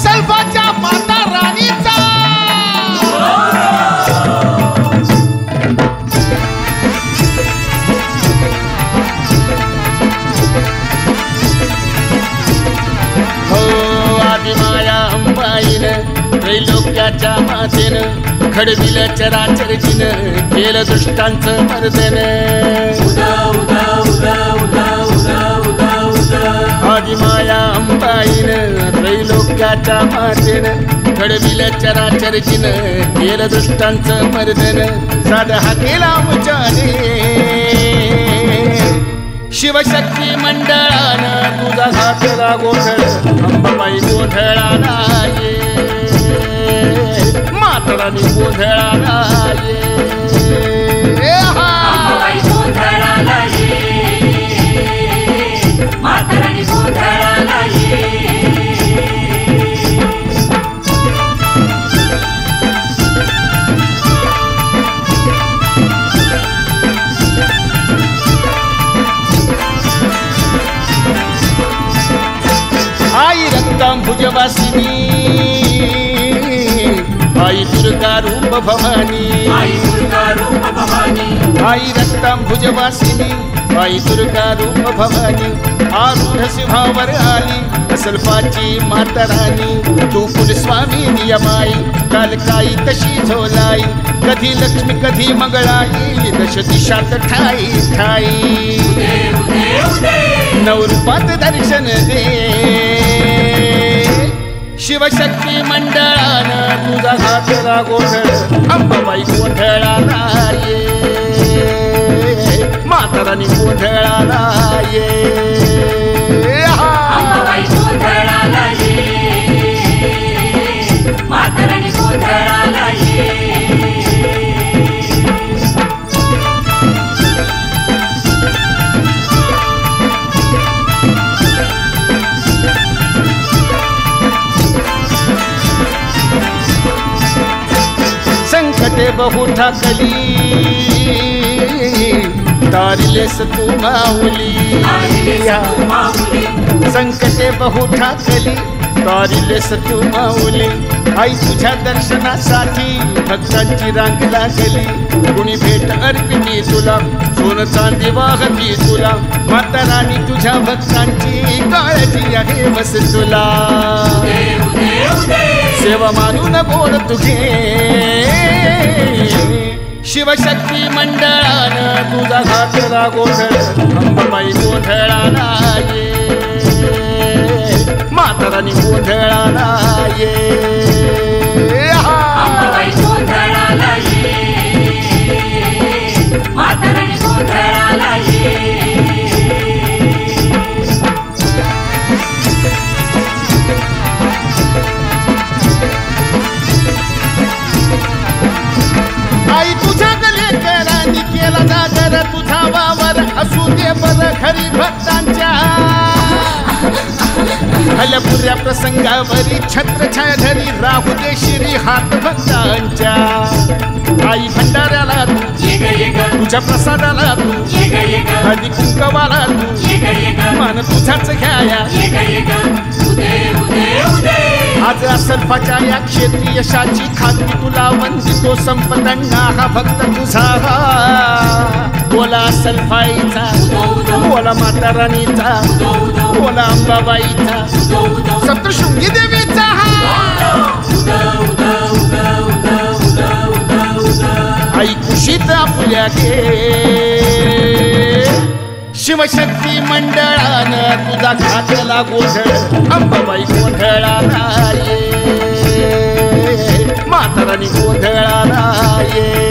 सलफाच्या माता राणीचा हो आदिमाया अंबाईनं त्रैलोक्याच्या मातेनं घडविलं चराचरजीनं केलं दुष्टांचं मर्दन आदिमाया अंबाईनं त्रैलोक्याच्या मातेनं घडविलं चराचरजीनं केलं दुष्टांचं मर्दन साध हा केला मुचाने शिवशक्ती मंडळानं तुझा घातला गोंधळ अंबाबाई गोंधळाला ये मातराणी गोंधळाला ये अंबाबाई गोंधळाला ये मातराणी गोंधळाला ये आई रक्तांबुजवासिनी आई दुर्गा रूप भवानी आई दुर्गा रूप भवानी आई रक्तांबुजवासिनी आई दुर्गा रूप भवानी आरूढ सिंहावर आली सल्फाची माता राणी तू कुलस्वामिनी माई कालकाई तशी झोलाई कधी लक्ष्मी कधी मंगळाई दश दिशात ठाई ठाई नवरूपात दर्शन दे शिवशक्ती मंडळानं तुझा घातला गोंधळ अंबाबाई गोंधळाला ये मातराणी गोंधळाला ये अंबाबाई गोंधळाला ये मातराणी गोंधळाला ये संकटे बहु ठाकली तारिलेस तू माऊली संकटे बहु ठाकली तारिलेस तू माऊली आई तुझ्या दर्शनासाठी भक्तांची रांग लागली कुणी भेट अर्पिती तुला सोन चांदी वाहती तुला माता राणी तुझ्या भक्तांची काळजी आहे बस तुला सेवा मानून गोड तुझे शिवशक्ती मंडळानं तुझा घातला गोंधळ अंबाबाई गोंधळाला ये मातराणी गोंधळाला ये अंबाबाई गोंधळाला ये मातराणी गोंधळाला ये आई तुझ्या गलेकरांनी केला जागर तुझा वावर असू दे बर खरी भक्तांच्या हलपुऱ्या प्रसंगावरी छत्रछाया धरी राहू दे शिरी हात भक्तांच्या आई भंडाऱ्याला तू तुझ्या प्रसादाला तू हळदी कुंकवाला तू मान तुझाच घ्याया आज सल्फाच्या या क्षेत्री यशाची खात्री तुला वंदितो संपदंगा हा भक्त तुझा बोला सल्फाईचा बोला माता राणीचा बोला अंबाबाईचा सप्तशृंगी देवीचा आई कुशीत आपुल्या गे शिवशक्ती मंडळानं तुझा घातला गोंधळ अंबाबाई गोंधळाला ये माता राणी गोंधळाला ये